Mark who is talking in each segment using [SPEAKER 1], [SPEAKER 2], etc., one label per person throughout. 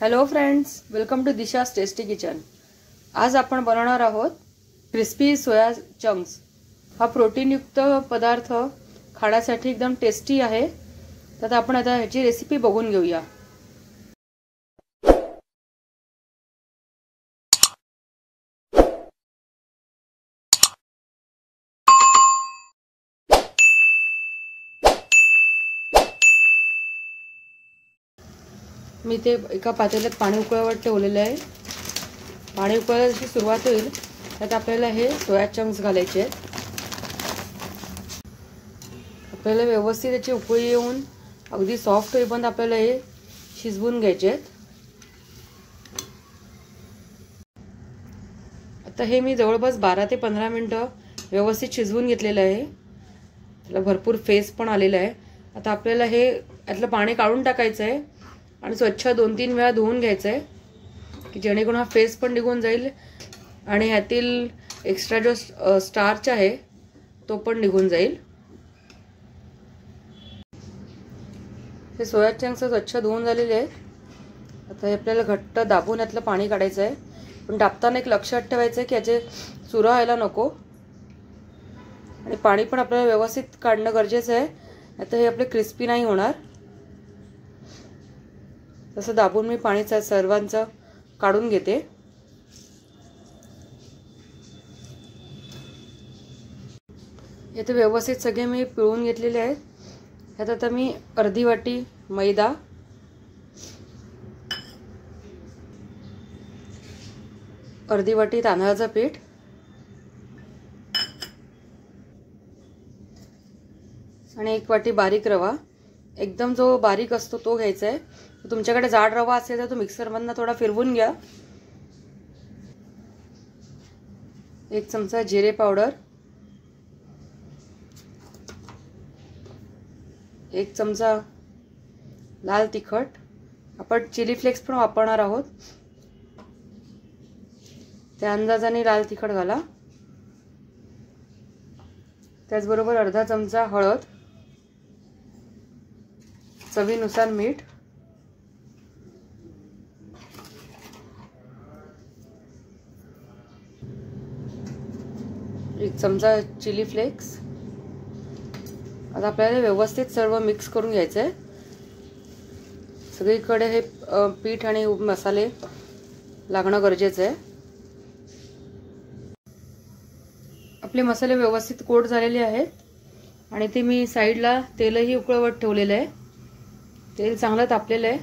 [SPEAKER 1] Hello friends, welcome to Disha's tasty kitchen. आज आपण बनवणार आहोत क्रिस्पी सोया चंक्स। हा प्रोटीनयुक्त पदार्थ खाण्यासाठी एकदम टेस्टी आहे। तर आपण आता ह्याची रेसिपी बघून घेऊया। मी ते एका पातेल्यात पाणी उकळवत ठेवलेलं आहे। पाणी उकळायला जशी सुरुवात होईल त्यात आपल्याला हे सोया चंक्स घालायचे आहेत। आपल्याला व्यवस्थित याची उकळी येऊन अगदी सॉफ्ट होईपर्यंत आपल्याला हे शिजवून घ्यायचे आहेत। आता हे मी जवळपास 12 ते 15 मिनिटं व्यवस्थित शिजवून घेतलेलं आहे। त्याला भरपूर फेस पण आलेला आहे। आता आपल्याला हे यातलं पाणी काढून टाकायचं आहे आणि स्वच्छ 2-3 वेळा धुवून घ्यायचं आहे की जेणेकरून हा फेस पण निघून जाईल आणि ह्यातील एक्स्ट्रा जो स्टार्च आहे तो पण निघून जाईल। हे सोया चंक्स स्वच्छ धुवून झालेले आहेत। आता हे आपल्याला घट्ट दाबून यातलं पाणी काढायचं आहे। पण दाबताना एक लक्षात ठेवायचं आहे की याचे चुरा व्हायला नको आणि पाणी पण आपल्याला व्यवस्थित काढणं गरजेचं आहे। आता हे आपले क्रिस्पी नाही होणार। तसं दाबून मी पाणी सर्वांचं काढून घेते। इथे व्यवस्थित सगळे मी पिळून घेतलेले आहेत। ह्यात आता मी अर्धी वाटी मैदा, अर्धी वाटी तांदळाचं पीठ, आणि 1 वाटी बारीक रवा। एकदम जो बारीक असतो तो घ्यायचा आहे। तुमच्याकडे जाड रवा असेल तर तो मिक्सरमधून थोडा फिरवून घ्या। 1 चमचा जिरे पावडर, 1 चमचा लाल तिखट, आपण चिली फ्लेक्स पण वापरणार आहोत त्या अंदाजाने लाल तिखट घाला। त्याचबरोबर अर्धा चमचा हळद, चवीनुसार मीठ, एक चमचा चिली फ्लेक्स। आता आपल्याला व्यवस्थित सर्व मिक्स करून घ्यायचं आहे। सगळीकडे हे पीठ आणि मसाले लागणं गरजेचं आहे। आपले मसाले व्यवस्थित कोट झालेले आहेत आणि ते मी साईडला तेलही उकळवत ठेवलेलं आहे। तेल चांगलं तापलेलं आहे।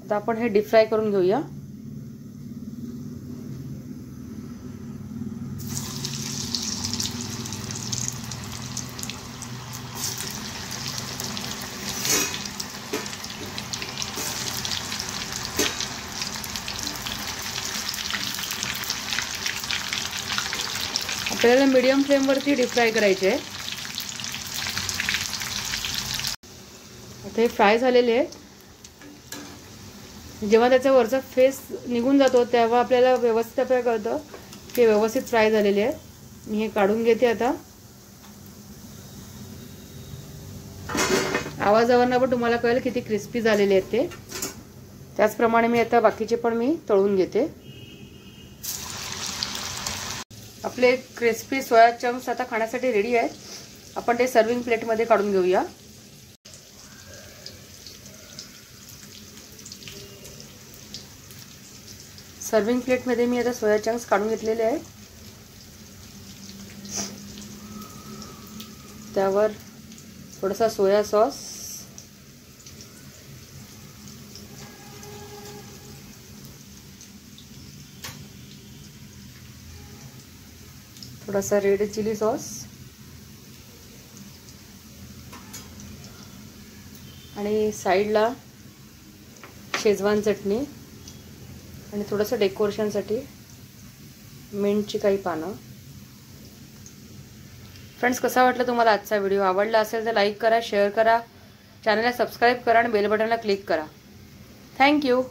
[SPEAKER 1] आता आपण हे डीप फ्राय करून घेऊया। आपल्याला मीडियम फ्लेमवरती डीप फ्राय करायचे आहे। आता हे फ्राय झालेले आहे। जेव्हा त्याचा वरचा फेस निघून जातो तेव्हा आपल्याला व्यवस्थित आपल्याला कळतं की व्यवस्थित फ्राय झालेले आहे। मी हे काढून घेते। आता आवाजावरनं पण तुम्हाला कळेल किती क्रिस्पी झालेले आहेत ते। त्याचप्रमाणे मी आता बाकीचे पण मी तळून घेते। आपले क्रिस्पी सोया चंक्स आता खाण्यासाठी रेडी आहेत। आपण ते सर्विंग प्लेटमध्ये काढून घेऊया। सर्विंग प्लेटमध्ये मी आता सोया चंक्स काढून घेतलेले आहेत। त्यावर थोडासा सोया सॉस, थोडासा रेड चिली सॉस आणि साईडला शेजवान चटणी आणि थोडंसं डेकोरेशनसाठी मिंटची काही पानं। फ्रेंड्स, कसा वाटला तुम्हाला आजचा व्हिडिओ? आवडला असेल तर लाईक करा, शेअर करा, चॅनलला सबस्क्राईब करा आणि बेल बटनला क्लिक करा। थँक्यू।